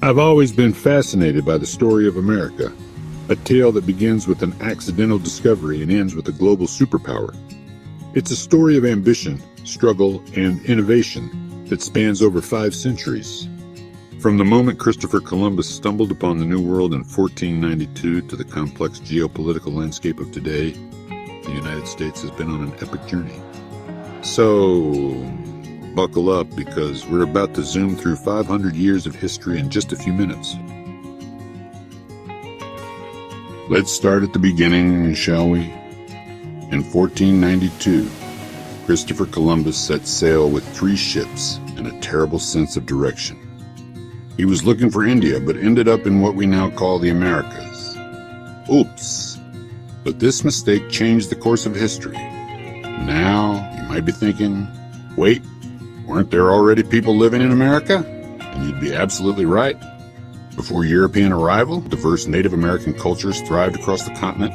I've always been fascinated by the story of America, a tale that begins with an accidental discovery and ends with a global superpower. It's a story of ambition, struggle, and innovation that spans over 5 centuries. From the moment Christopher Columbus stumbled upon the New World in 1492 to the complex geopolitical landscape of today, the United States has been on an epic journey. So, buckle up because we're about to zoom through 500 years of history in just a few minutes. Let's start at the beginning, shall we? In 1492, Christopher Columbus set sail with 3 ships and a terrible sense of direction. He was looking for India, but ended up in what we now call the Americas. Oops. But this mistake changed the course of history. Now, you might be thinking, wait, weren't there already people living in America? And you'd be absolutely right. Before European arrival, diverse Native American cultures thrived across the continent.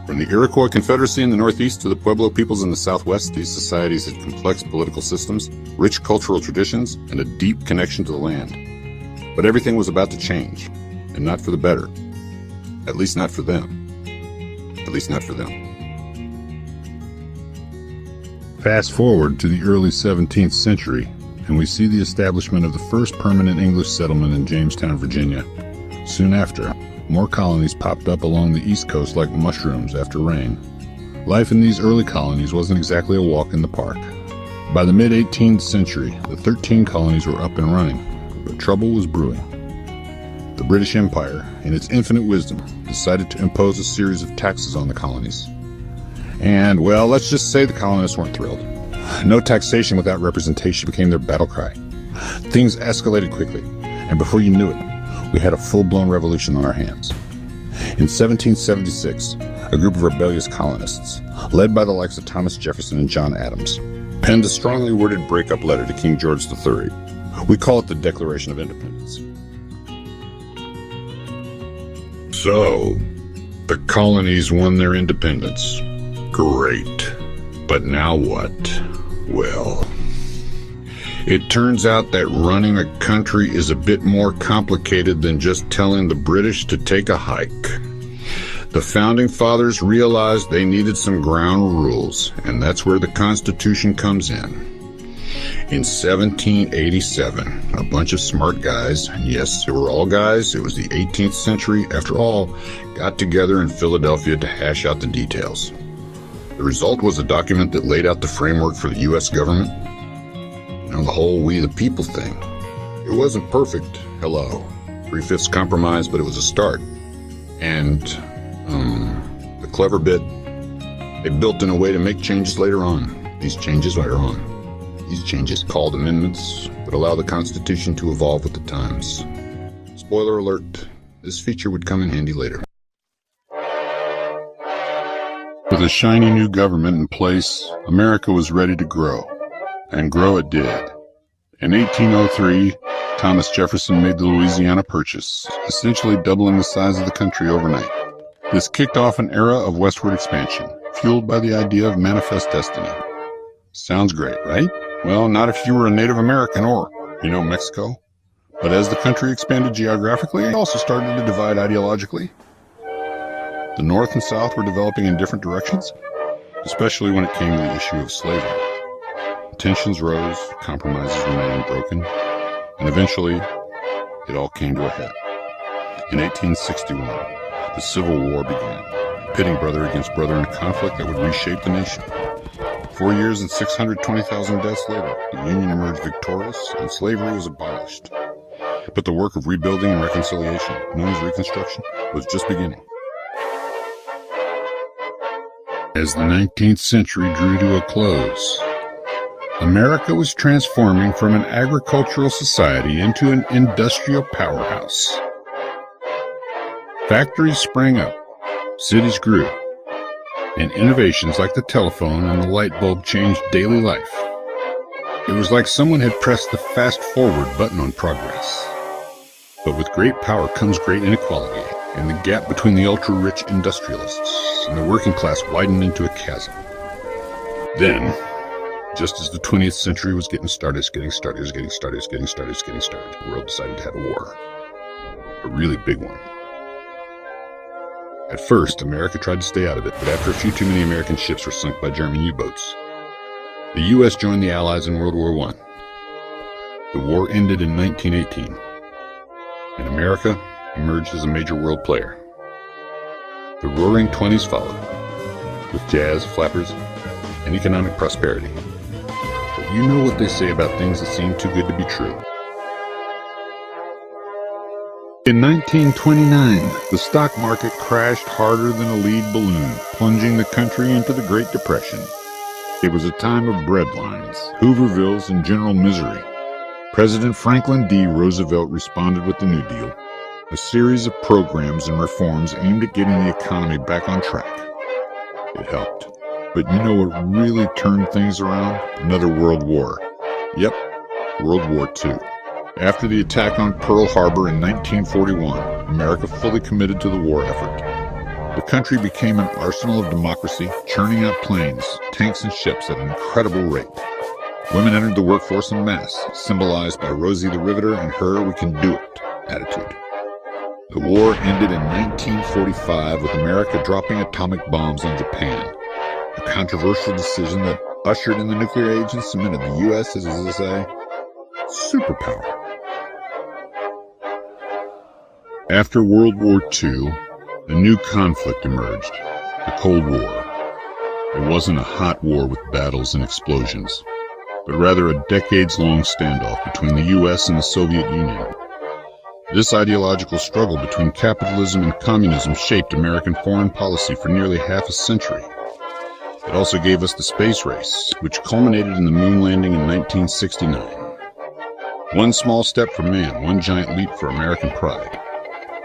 From the Iroquois Confederacy in the Northeast to the Pueblo peoples in the Southwest, these societies had complex political systems, rich cultural traditions, and a deep connection to the land. But everything was about to change, and not for the better. At least not for them. At least not for them. Fast forward to the early 17th century, and we see the establishment of the first permanent English settlement in Jamestown, Virginia. Soon after, more colonies popped up along the East Coast like mushrooms after rain. Life in these early colonies wasn't exactly a walk in the park. By the mid-18th century, the 13 colonies were up and running, but trouble was brewing. The British Empire, in its infinite wisdom, decided to impose a series of taxes on the colonies. And, well, let's just say the colonists weren't thrilled. No taxation without representation became their battle cry. Things escalated quickly, and before you knew it, we had a full-blown revolution on our hands. In 1776, a group of rebellious colonists, led by the likes of Thomas Jefferson and John Adams, penned a strongly worded breakup letter to King George III. We call it the Declaration of Independence. So, the colonies won their independence. Great. But now what? Well, it turns out that running a country is a bit more complicated than just telling the British to take a hike. The Founding Fathers realized they needed some ground rules, and that's where the Constitution comes in. In 1787, a bunch of smart guys, and yes, they were all guys, it was the 18th century after all, got together in Philadelphia to hash out the details. The result was a document that laid out the framework for the U.S. government. You know, the whole we the people thing. It wasn't perfect, hello. 3/5 compromise, but it was a start. And, the clever bit, they built in a way to make changes later on. These changes, called amendments, would allow the Constitution to evolve with the times. Spoiler alert, this feature would come in handy later. With a shiny new government in place, America was ready to grow. And grow it did. In 1803, Thomas Jefferson made the Louisiana Purchase, essentially doubling the size of the country overnight. This kicked off an era of westward expansion, fueled by the idea of manifest destiny. Sounds great, right? Well, not if you were a Native American or, Mexico. But as the country expanded geographically, it also started to divide ideologically. The North and South were developing in different directions, especially when it came to the issue of slavery. Tensions rose, compromises remained broken, and eventually, it all came to a head. In 1861, the Civil War began, pitting brother against brother in a conflict that would reshape the nation. 4 years and 620,000 deaths later, the Union emerged victorious and slavery was abolished. But the work of rebuilding and reconciliation, known as Reconstruction, was just beginning. As the 19th century drew to a close, America was transforming from an agricultural society into an industrial powerhouse. Factories sprang up, cities grew, and innovations like the telephone and the light bulb changed daily life. It was like someone had pressed the fast-forward button on progress. But with great power comes great inequality, and the gap between the ultra-rich industrialists and the working class widened into a chasm. Then, just as the 20th century was getting started, the world decided to have a war. a really big one. At first, America tried to stay out of it, but after a few too many American ships were sunk by German U-boats, the U.S. joined the Allies in World War I. The war ended in 1918, and America emerged as a major world player. The Roaring '20s followed, with jazz, flappers, and economic prosperity. But you know what they say about things that seem too good to be true. In 1929, the stock market crashed harder than a lead balloon, plunging the country into the Great Depression. It was a time of breadlines, Hoovervilles, and general misery. President Franklin D. Roosevelt responded with the New Deal, a series of programs and reforms aimed at getting the economy back on track. It helped. But you know what really turned things around? Another world war. Yep, World War II. After the attack on Pearl Harbor in 1941, America fully committed to the war effort. The country became an arsenal of democracy, churning out planes, tanks, and ships at an incredible rate. Women entered the workforce en masse, symbolized by Rosie the Riveter and her "we can do it" attitude. The war ended in 1945 with America dropping atomic bombs on Japan, a controversial decision that ushered in the nuclear age and cemented the U.S. as a superpower. After World War II, a new conflict emerged, the Cold War. It wasn't a hot war with battles and explosions, but rather a decades-long standoff between the U.S. and the Soviet Union. This ideological struggle between capitalism and communism shaped American foreign policy for nearly half a century. It also gave us the space race, which culminated in the moon landing in 1969. One small step for man, one giant leap for American pride.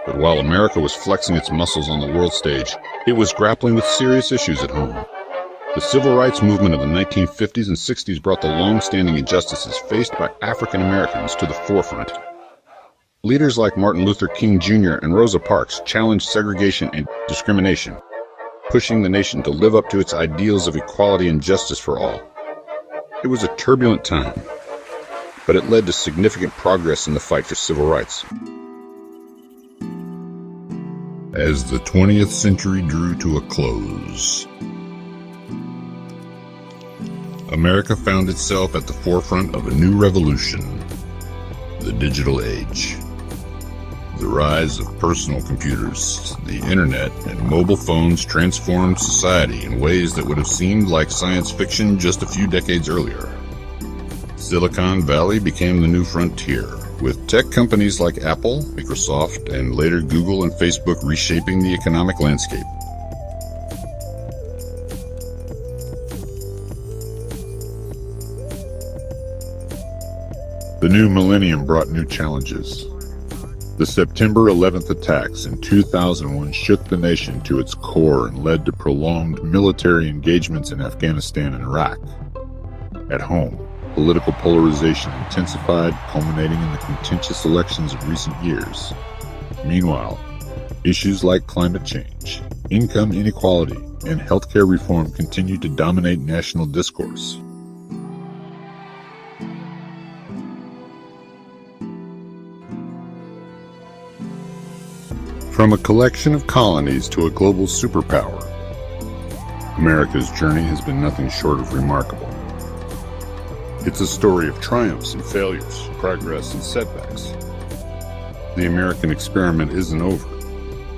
But while America was flexing its muscles on the world stage, it was grappling with serious issues at home. The civil rights movement of the 1950s and 60s brought the long-standing injustices faced by African Americans to the forefront. Leaders like Martin Luther King Jr. and Rosa Parks challenged segregation and discrimination, pushing the nation to live up to its ideals of equality and justice for all. It was a turbulent time, but it led to significant progress in the fight for civil rights. As the 20th century drew to a close, America found itself at the forefront of a new revolution, the digital age. The rise of personal computers, the internet, and mobile phones transformed society in ways that would have seemed like science fiction just a few decades earlier. Silicon Valley became the new frontier, with tech companies like Apple, Microsoft, and later Google and Facebook reshaping the economic landscape. The new millennium brought new challenges. The September 11th attacks in 2001 shook the nation to its core and led to prolonged military engagements in Afghanistan and Iraq. At home, political polarization intensified, culminating in the contentious elections of recent years. Meanwhile, issues like climate change, income inequality, and healthcare reform continue to dominate national discourse. From a collection of colonies to a global superpower, America's journey has been nothing short of remarkable. It's a story of triumphs and failures, progress and setbacks. The American experiment isn't over.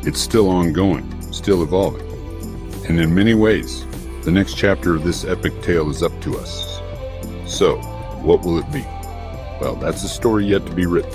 It's still ongoing, still evolving. And in many ways, the next chapter of this epic tale is up to us. So, what will it be? Well, that's a story yet to be written.